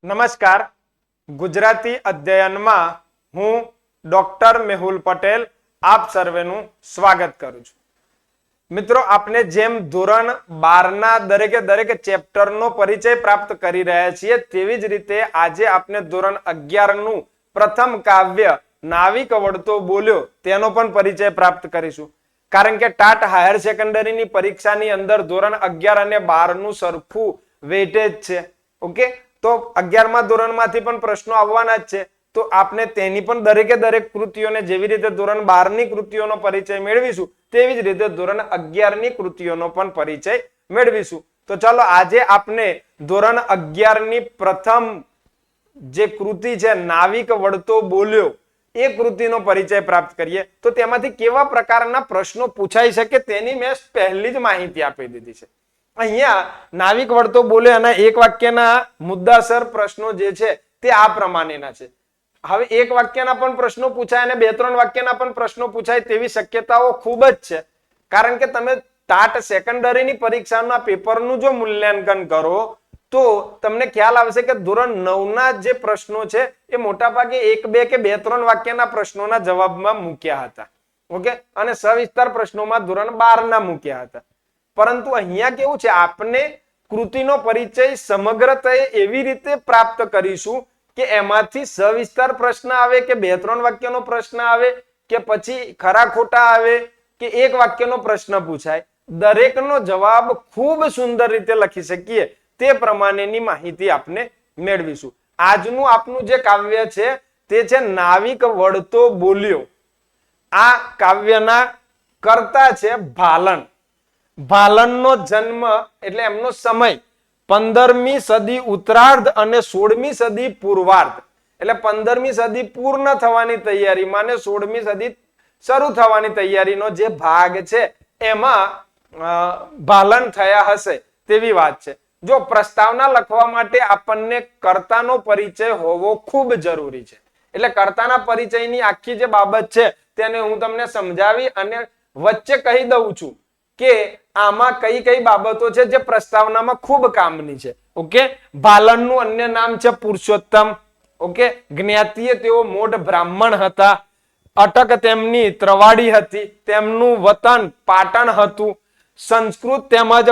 નમસ્કાર. ગુજરાતી અધ્યયનમાં હું ડોક્ટર મેહુલ પટેલ આપ સર્વેનું સ્વાગત કરું છું. મિત્રો, આપણે જેમ ધોરણ 12 ના દરેક ચેપ્ટરનો પરિચય પ્રાપ્ત કરી રહ્યા છીએ, તેવી જ રીતે આજે આપણે ધોરણ 11 નું પ્રથમ કાવ્ય નાવિક વળતો બોલ્યો તેનો પણ પરિચય પ્રાપ્ત કરીશું. કારણ કે ટાટ હાયર સેકન્ડરીની પરીક્ષાની અંદર ધોરણ 11 અને 12 નું સરખું વેઇટેજ છે. ઓકે, તો 11મા ધોરણમાંથી પણ પ્રશ્નો આવવાના જ છે. તો આપણે તેની પણ દરેક કૃતિઓને જેવી રીતે ધોરણ 12 ની કૃતિઓનો પરિચય મેળવીશું, તેવી જ રીતે ધોરણ 11 ની કૃતિઓનો પણ પરિચય મેળવીશું. તો ચાલો આજે આપણે ધોરણ 11 ની પ્રથમ જે કૃતિ છે નાવિક વળતો બોલ્યો, એ કૃતિનો પરિચય પ્રાપ્ત કરીએ. તો તેમાંથી કેવા પ્રકારના પ્રશ્નો પૂછાઈ શકે તેની મેં પહેલી જ માહિતી આપી દીધી છે. અહીંયા નાવિક વળતો બોલે અને એક વાક્યના મુદ્દાસર પ્રશ્નો જે છે તે આ પ્રમાણેના છે. હવે એક વાક્યના પણ પ્રશ્નો પૂછાય અને 2-3 વાક્યના પણ પ્રશ્નો પૂછાય તેવી શક્યતાઓ ખૂબ જ છે. કારણ કે તમે ટાટ સેકન્ડરીની પરીક્ષાના પેપરનું જો મૂલ્યાંકન કરો તો તમને ખ્યાલ આવશે કે ધોરણ 9 ના જે પ્રશ્નો છે એ મોટા ભાગે 1-2 કે 2-3 વાક્યના પ્રશ્નોના જવાબમાં મૂક્યા હતા. ઓકે, અને સવિસ્તાર પ્રશ્નોમાં ધોરણ 12 ના મૂક્યા હતા. પરંતુ અહીંયા કેવું છે, આપને કૃતિનો પરિચય સમગ્રતએ એવી રીતે પ્રાપ્ત કરીશું કે એમાંથી સવિસ્તાર પ્રશ્ન આવે કે 2-3 વાક્યનો પ્રશ્ન આવે કે પછી ખરા ખોટા આવે કે એક વાક્યનો પ્રશ્ન પૂછાય, દરેકનો જવાબ ખૂબ સુંદર રીતે લખી શકીએ તે પ્રમાણેની માહિતી આપણે મેળવીશું. આજનું આપનું જે કાવ્ય છે તે છે નાવિક વળતો બોલ્યો. આ કાવ્યના કર્તા છે ભાલન. ભાલનનો જન્મ એટલે એમનો સમય 15મી સદી ઉત્તરાર્ધ અને 16મી સદી પૂર્વાર્ધ, એટલે 15મી સદી પૂર્ણ થવાની તૈયારીમાં અને 16મી સદી શરૂ થવાની તૈયારીનો જે ભાગ છે એમાં ભાલન થયા હશે તેવી વાત છે. જો પ્રસ્તાવના લખવા માટે આપણને કર્તાનો પરિચય હોવો ખૂબ જરૂરી છે. એટલે કર્તાના પરિચયની આખી જે બાબત છે તેને હું તમને સમજાવી અને વચ્ચે કહી દઉં છું કે આમાં કઈ બાબતો છે જે પ્રસ્તાવનામાં ખૂબ કામની છે. ઓકે, ભાલનનું અન્ય નામ છે પુરુષોત્તમ. ઓકે, જ્ઞાતિએ તેઓ મોઢ બ્રાહ્મણ હતા. અટક તેમની ત્રવાડી હતી. તેમનું વતન પાટણ હતું. સંસ્કૃત તેમજ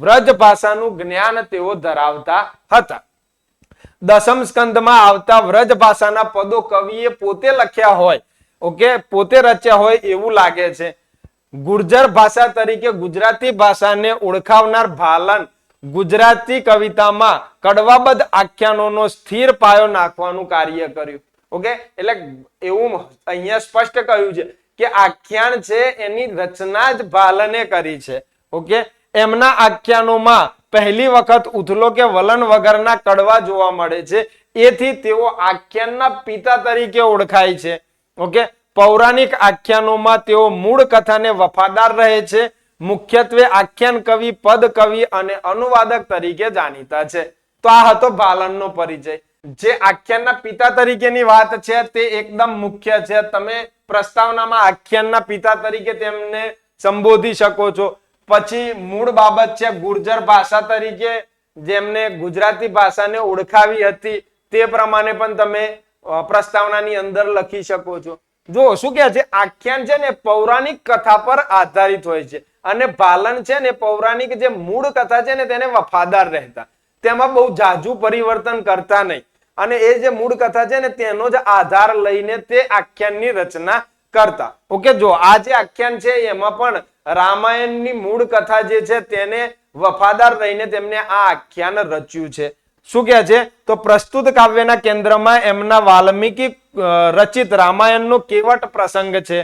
વ્રજ ભાષાનું જ્ઞાન તેઓ ધરાવતા હતા. દસમ સ્કંદમાં આવતા વ્રજ ભાષાના પદો કવિએ પોતે લખ્યા હોય, ઓકે, પોતે રચ્યા હોય એવું લાગે છે. ગુર્જર ભાષા તરીકે ગુજરાતી ભાષાને ઓળખાવનાર ભાલન ગુજરાતી કવિતામાં કડવાબદ્ધ આખ્યાનોનો સ્થિર પાયો નાખવાનું કાર્ય કર્યું. ઓકે, એટલે એવું અહીંયા સ્પષ્ટ કહ્યું છે કે આખ્યાન છે એની રચના જ ભાલને કરી છે. ઓકે, એમના આખ્યાનોમાં પહેલી વખત ઉથલો કે વલણ વગરના કડવા જોવા મળે છે. એથી તેઓ આખ્યાનના પિતા તરીકે ઓળખાય છે. ઓકે, પૌરાણિક આખ્યાનોમાં તેઓ મૂળ કથાને વફાદાર રહે છે. મુખ્યત્વે આખ્યાન કવિ, પદ કવિ અને અનુવાદક તરીકે જાણીતા છે. તો આ હતો ભાલનનો પરિચય. જે આખ્યાનના પિતા તરીકેની વાત છે તે એકદમ મુખ્ય છે. તમે પ્રસ્તાવનામાં આખ્યાનના પિતા તરીકે તેમને સંબોધી શકો છો. પછી મૂળ બાબત છે ગુર્જર ભાષા તરીકે જેમને ગુજરાતી ભાષાને ઓળખાવી હતી તે પ્રમાણે પણ તમે પ્રસ્તાવનાની અંદર લખી શકો છો. જો શું કહે છે, આખ્યાન છે ને પૌરાણિક કથા પર આધારિત હોય છે અને ભાલન છે ને પૌરાણિક જે મૂળ કથા છે ને તેને વફાદાર રહેતા, તેમાં બહુ જાજુ પરિવર્તન કરતા નહીં અને એ જે મૂળ કથા છે ને તેનો જ આધાર લઈને તે આખ્યાનની રચના કરતા. ઓકે, જો આ જે આખ્યાન છે એમાં પણ રામાયણની મૂળ કથા જે છે તેને વફાદાર રહીને તેમને આ આખ્યાન રચ્યું છે. શું કહે છે, તો પ્રસ્તુત કાવ્યના કેન્દ્રમાં એમના વાલ્મીકી રચિત રામાયણનો કેવટ પ્રસંગ છે.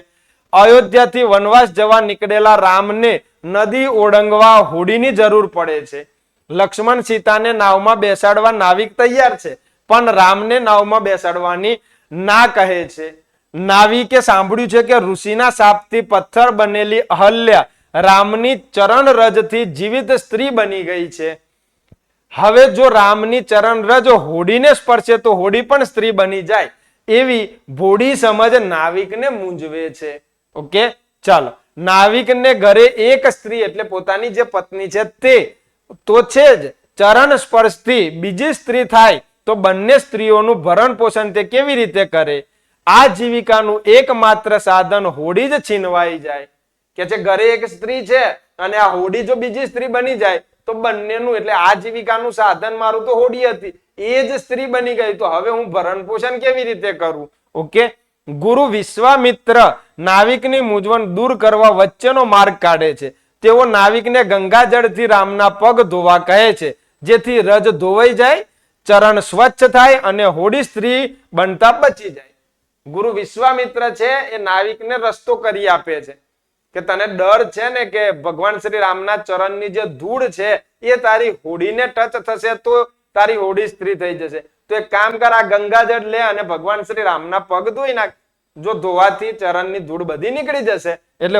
અયોધ્યાથી વનવાસ જવા નીકળેલા રામને નદી ઓળંગવા હોડીની જરૂર પડે છે. લક્ષ્મણ સીતાને નાવમાં બેસાડવા નાવિક તૈયાર છે, પણ રામને નાવમાં બેસાડવાની ના કહે છે. નાવિકે સાંભળ્યું છે કે ઋષિના શાપથી પથ્થર બનેલી અહલ્યા રામની ચરણ રજથી જીવિત સ્ત્રી બની ગઈ છે. હવે જો રામની ચરણ રજ હોડીને સ્પર્શે તો હોડી પણ સ્ત્રી બની જાય એવી ભોળી સમજ નાવિકને મૂંઝવે છે. ઓકે, ચાલો, નાવિકને ઘરે એક સ્ત્રી એટલે પોતાની જે પત્ની છે તે તો છે જ, ચરણ સ્પર્શથી બીજી સ્ત્રી થાય તો બંને સ્ત્રીઓનું ભરણ પોષણ તે કેવી રીતે કરે? આજીવિકાનું એકમાત્ર સાધન હોડી જ છીનવાઈ જાય. કે છે ઘરે એક સ્ત્રી છે અને આ હોડી જો બીજી સ્ત્રી બની જાય તો બંનેનું એટલે આજીવિકાનું સાધન મારું તો હોડી હતી, એ જ સ્ત્રી બની ગઈ, તો હવે હું ભરણ પોષણ કેવી રીતે કરું? ઓકે, ગુરુ વિશ્વામિત્ર નાવિકની મૂંઝવણ દૂર કરવા વચ્ચેનો માર્ગ કાઢે છે. તેઓ નાવિકને ગંગાજળથી રામના પગ ધોવા કહે છે, જેથી રજ ધોવાઈ જાય, ચરણ સ્વચ્છ થાય અને હોડી સ્ત્રી બનતા બચી જાય. ગુરુ વિશ્વામિત્ર છે એ નાવિકને રસ્તો કરી આપે છે કે તને ડર છે ને કે ભગવાન શ્રી રામના ચરણની જે ધૂળ છે એ તારી હોડીને ટચ થશે તો તારી હોડી સ્ત્રી થઈ જશે, તો એક કામ કર, આ ગંગાજળ લે અને ભગવાન શ્રી રામના પગ ધોઈ નાખ. જો ધોવાથી ચરણની ધૂળ બધી નીકળી જશે એટલે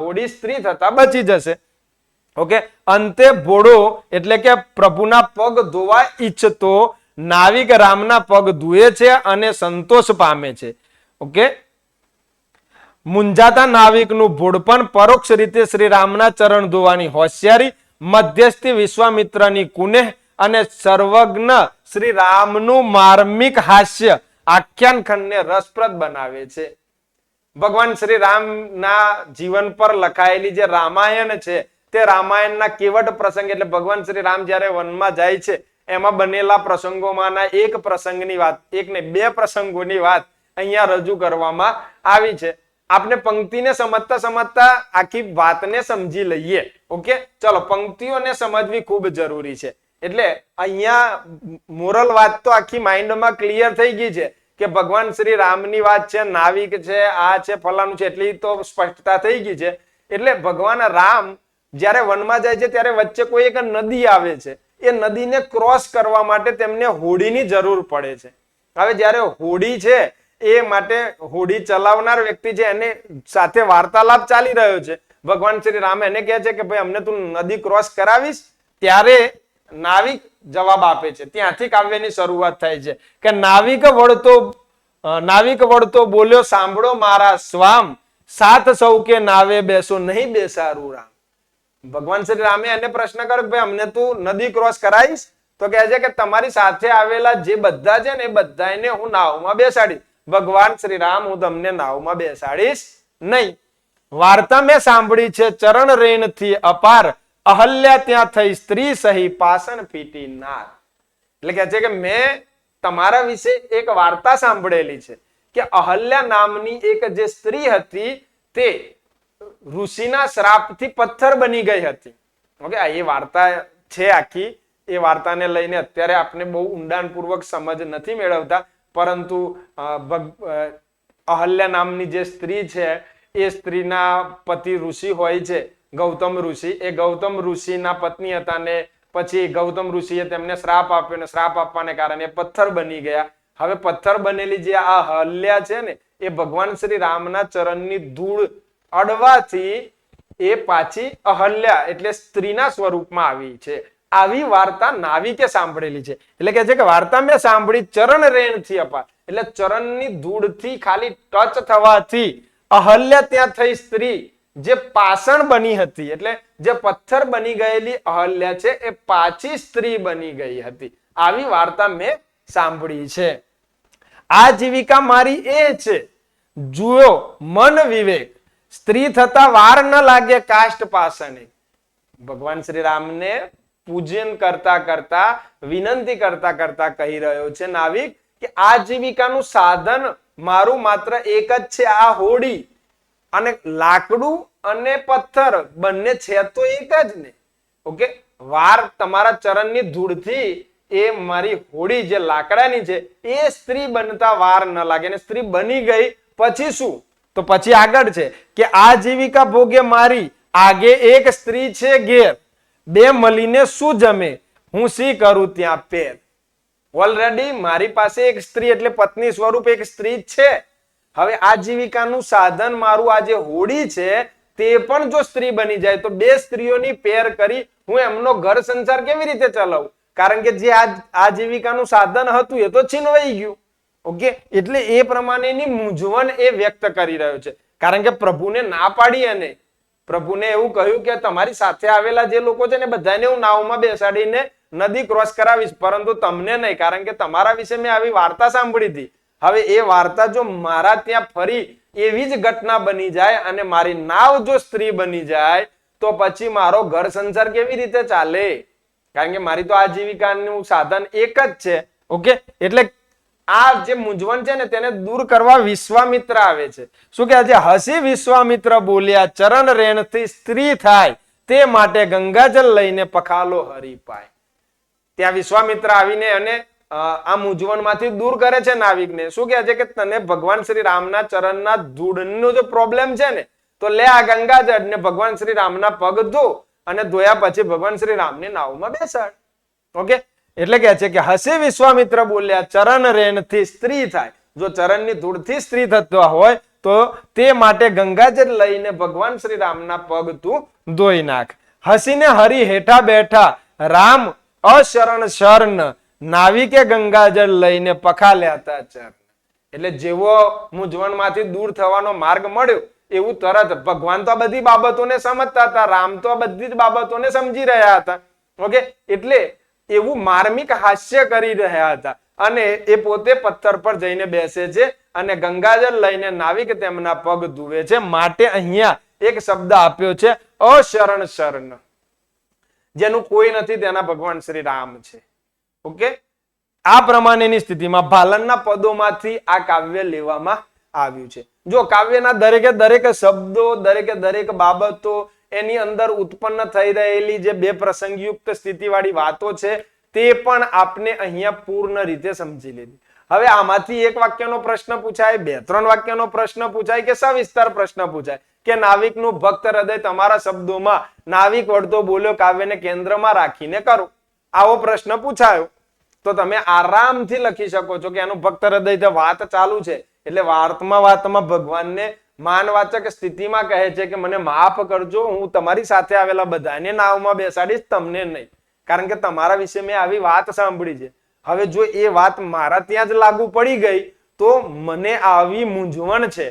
હોડી સ્ત્રી થતા બચી જશે. ઓકે, અંતે ભોળો એટલે કે પ્રભુના પગ ધોવા ઈચ્છતો નાવિક રામના પગ ધુએ છે અને સંતોષ પામે છે. ઓકે, મુંજાતા નાવિકનું ભોળપણ પરોક્ષ રીતે શ્રી રામના ચરણ ધોવાની હોશિયારી, મધ્યસ્થી વિશ્વામિત્રની કુનેહ અને સર્વજ્ઞ શ્રી રામનું માર્મિક હાસ્ય આખ્યાન ખંડને રસપ્રદ બનાવે છે. ભગવાન શ્રી રામના જીવન પર લખાયેલી જે રામાયણ છે તે રામાયણના કેવટ પ્રસંગ એટલે ભગવાન શ્રી રામ જ્યારે વનમાં જાય છે એમાં બનેલા પ્રસંગોમાંના એક પ્રસંગની વાત, એક ને બે પ્રસંગોની વાત અહીંયા રજૂ કરવામાં આવી છે. આપણે પંક્તિને સમજતા સમજતા આખી વાતને સમજી લઈએ. ઓકે, ચલો, પંક્તિઓને સમજવી ખૂબ જરૂરી છે. એટલે અહીંયા મોરલ વાત તો આખી માઇન્ડમાં ક્લિયર થઈ ગઈ છે કે ભગવાન શ્રી રામની વાત છે, નાવિક છે, આ છે, ફલાનું છે, એટલી તો સ્પષ્ટતા થઈ ગઈ છે. એટલે ભગવાન રામ જ્યારે વનમાં જાય છે ત્યારે વચ્ચે કોઈ એક નદી આવે છે, એ નદીને ક્રોસ કરવા માટે તેમને હોડીની જરૂર પડે છે. હવે જ્યારે હોડી છે એ માટે હોડી ચલાવનાર વ્યક્તિ છે એને સાથે વાર્તાલાપ ચાલી રહ્યો છે. ભગવાન શ્રી રામ એને કહે છે કે ભાઈ અમને તું નદી ક્રોસ કરાવીશ? ત્યારે નાવિક જવાબ આપે છે. ત્યાંથી કાવ્યની શરૂઆત થાય છે કે નાવિક વળતો બોલ્યો, સાંભળો મારા સ્વામ, સાત સૌ કે નાવે બેસો, નહીં બેસારું રામ. ભગવાન શ્રી રામે એને પ્રશ્ન કર્યો, ભાઈ અમને તું નદી ક્રોસ કરાવીશ? તો કહે છે કે તમારી સાથે આવેલા જે બધા છે ને એ બધાને હું નાવમાં બેસાડીશ. ભગવાન શ્રી રામ, હું તમને નાવમાં બેસાડીશ નહીં. વાર્તા મેં સાંભળી છે ચરણ રેણ થી અપાર, અહલ્યા ત્યાં થઈ સ્ત્રી સહી પાસણ ફીટી નાર. એટલે કે છે કે મેં તમારા વિશે એક વાર્તા સાંભળેલી છે કે અહલ્યા નામની એક જે સ્ત્રી હતી તે ઋષિના શ્રાપથી પથ્થર બની ગઈ હતી. ઓકે, એ વાર્તા છે આખી. એ વાર્તાને લઈને અત્યારે આપણે બહુ ઊંડાણપૂર્વક સમજ નથી મેળવતા, પરંતુ અહલ્યા નામની જે સ્ત્રી છે એ સ્ત્રીના પતિ ઋષિ હોય છે, ગૌતમ ઋષિ. એ ગૌતમ ઋષિના પત્ની હતા ને પછી ગૌતમ ઋષિએ તેમને શ્રાપ આપ્યો ને શ્રાપ આપવાને કારણે પથ્થર બની ગયા. હવે પથ્થર બનેલી જે આ અહલ્યા છે ને એ ભગવાન શ્રી રામના ચરણની ધૂળ અડવાથી એ પાછી અહલ્યા એટલે સ્ત્રીના સ્વરૂપમાં આવી છે. આવી વાર્તા નાવિકે સાંભળેલી છે. એટલે કે છે કે વાર્તા મેં સાંભળી ચરણ રેણ થી અપાર, એટલે ચરણની ધૂળથી ખાલી ટચ થવાથી અહલ્યા ત્યાં થઈ સ્ત્રી જે પાષણ બની હતી, એટલે જે પથ્થર બની ગયેલી અહલ્યા છે એ પાછી સ્ત્રી બની ગઈ હતી. આવી વાર્તા મેં સાંભળી છે. આજીવિકા મારી એ છે, જુઓ મન વિવેક, સ્ત્રી થતા વાર ન લાગે કાષ્ટ પાષણે. ભગવાન શ્રી રામને પૂજન કરતા કરતા વિનંતી કરતા કરતા કહી રહ્યો છે નાવિક કે આજીવિકાનું સાધન મારું માત્ર એક જ છે, આ હોડી. અને લાકડું અને પથ્થર બંને છે તો એક જ ને. ઓકે, વાર તમારા ચરણની ધૂળથી એ મારી હોડી જે લાકડાની છે એ સ્ત્રી બનતા વાર ન લાગે. અને સ્ત્રી બની ગઈ પછી શું? તો પછી આગળ છે કે આજીવિકા ભોગે મારી આગે એક સ્ત્રી છે ઘેર, બે મળીને શું જમે, હું સી કરું ત્યાં પેર. ઓલરેડી મારી પાસે એક સ્ત્રી એટલે પત્ની સ્વરૂપ એક સ્ત્રી છે. હવે આજીવિકાનું સાધન મારું આ જે હોડી છે તે પણ જો સ્ત્રી બની જાય તો બે સ્ત્રીઓની પેર કરી હું એમનો ઘર સંસાર કેવી રીતે ચલાવું? કારણ કે જે આજીવિકાનું સાધન હતું એ તો છીનવાઈ ગયું. ઓકે, એટલે એ પ્રમાણેની મૂંઝવણ એ વ્યક્ત કરી રહ્યો છે. કારણ કે પ્રભુને ના પાડી અને પ્રભુને એવું કહ્યું કે તમારી સાથે આવેલા જે લોકો છે ને બધાને હું નાવમાં બેસાડીને નદી ક્રોસ કરાવીશ, પરંતુ તમને નહીં, કારણ કે તમારા વિશે મેં આવી વાર્તા સાંભળી હતી. હવે એ વાર્તા જો મારા ત્યાં ફરી એવી જ ઘટના બની જાય અને મારી નાવ જો સ્ત્રી બની જાય તો પછી મારો ઘર સંસાર કેવી રીતે ચાલે? કારણ કે મારી તો આજીવિકાનું સાધન એક જ છે. ઓકે, એટલે આ જે મૂંઝવણ છે ને તેને દૂર કરવા વિશ્વામિત્ર આવે છે. શું કે છે? હસી વિશ્વામિત્ર બોલ્યા, ચરણ રેણથી સ્ત્રી થાય તે માટે ગંગાજળ લઈને પખાલો હરી પાય. ત્યાં વિશ્વામિત્ર આવીને અને આ મૂંઝવણ માંથી દૂર કરે છે નાવિકને. શું કહે છે કે તને ભગવાન શ્રી રામના ચરણના ધૂળનો જો પ્રોબ્લેમ છે ને તો લે આ ગંગાજળ ને ભગવાન શ્રી રામના પગ ધો અને ધોયા પછી ભગવાન શ્રી રામની નાવમાં બેસાડ. ઓકે, એટલે કે છે કે હસી વિશ્વામિત્ર બોલ્યા, ચરણ રેણથી સ્ત્રી થાય. જો ચરણની ધૂળથી સ્ત્રી થતો હોય તો તે માટે ગંગાજળ લઈને ભગવાન શ્રી રામના પગ તું ધોઈ નાખ. હસીને હરી હેઠા બેઠા રામ અશરણ શરણ નાવિકે ગંગાજળ લઈને પખાલ્યા હતા ચરણ. એટલે જેવો મૂંઝવણમાંથી દૂર થવાનો માર્ગ મળ્યો એવું તરત ભગવાન તો આ બધી બાબતોને સમજતા હતા, રામ તો આ બધી જ બાબતોને સમજી રહ્યા હતા. ઓકે, એટલે એવું માર્મિક હાસ્ય કરી રહ્યા હતા અને એ પોતે પથ્થર પર જઈને બેસે છે અને ગંગાજળ લઈને નાવિક તેમના પગ ધુવે છે. માટે અહીંયા એક શબ્દ આપ્યો છે અશરણ શરણ, જેનું કોઈ નથી તેના ભગવાન શ્રી રામ છે. ઓકે, આ પ્રમાણેની સ્થિતિમાં ભાલનના પદોમાંથી આ કાવ્ય લેવામાં આવ્યું છે. જો કાવ્યના દરેકે દરેક શબ્દો, દરેકે દરેક બાબતો, એની અંદર ઉત્પન્ન થઈ રહેલી જે બે પ્રસંગયુક્ત સ્થિતિવાળી વાતો છે તે પણ આપને અહીંયા પૂર્ણ રીતે સમજી લીધી. હવે આમાંથી એક વાક્યનો પ્રશ્ન પૂછાય, 2-3 વાક્યનો પ્રશ્ન પૂછાય કે સવિસ્તાર પ્રશ્ન પૂછાય કે નાવિકનું ભક્ત હૃદય તમારા શબ્દોમાં નાવિક વળતો બોલ્યો કાવ્યને કેન્દ્રમાં રાખીને કરો. આવો પ્રશ્ન પૂછાયો તો તમે આરામથી લખી શકો છો કે એનું ભક્ત હૃદય વાત ચાલુ છે એટલે વાતમાં ભગવાનને માનવાચક સ્થિતિમાં કહે છે કે મને માફ કરજો, હું તમારી સાથે આવેલા બધાને નાવમાં બેસાડીશ, તમને નહીં, કારણ કે તમારા વિશે મેં આવી વાત સાંભળી છે. હવે જો એ વાત મારા ત્યાં જ લાગુ પડી ગઈ તો મને આવી મૂંઝવણ છે,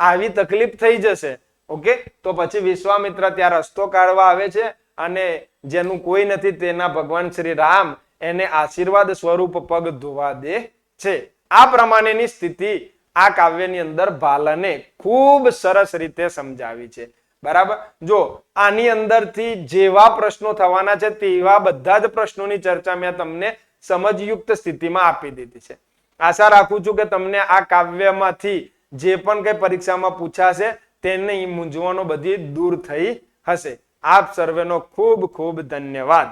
આવી તકલીફ થઈ જશે. ઓકે, તો પછી વિશ્વામિત્ર ત્યાં રસ્તો કાઢવા આવે છે અને જેનું કોઈ નથી તેના ભગવાન શ્રી રામ એને આશીર્વાદ સ્વરૂપ પગ ધોવા દે છે. આ પ્રમાણેની સ્થિતિ આ કાવ્યની અંદર ભાલને ખૂબ સરસ રીતે સમજાવી છે. બરાબર, જો આની અંદરથી જેવા પ્રશ્નો થવાના છે તેવા બધા જ પ્રશ્નોની ચર્ચા મેં તમને સમજયુક્ત સ્થિતિમાં આપી દીધી છે. આશા રાખું છું કે તમને આ કાવ્યમાંથી જે પણ કઈ પરીક્ષામાં પૂછાશે તેની મૂંઝવણો બધી દૂર થઈ હશે. આપ સર્વેનો ખૂબ ખૂબ ધન્યવાદ.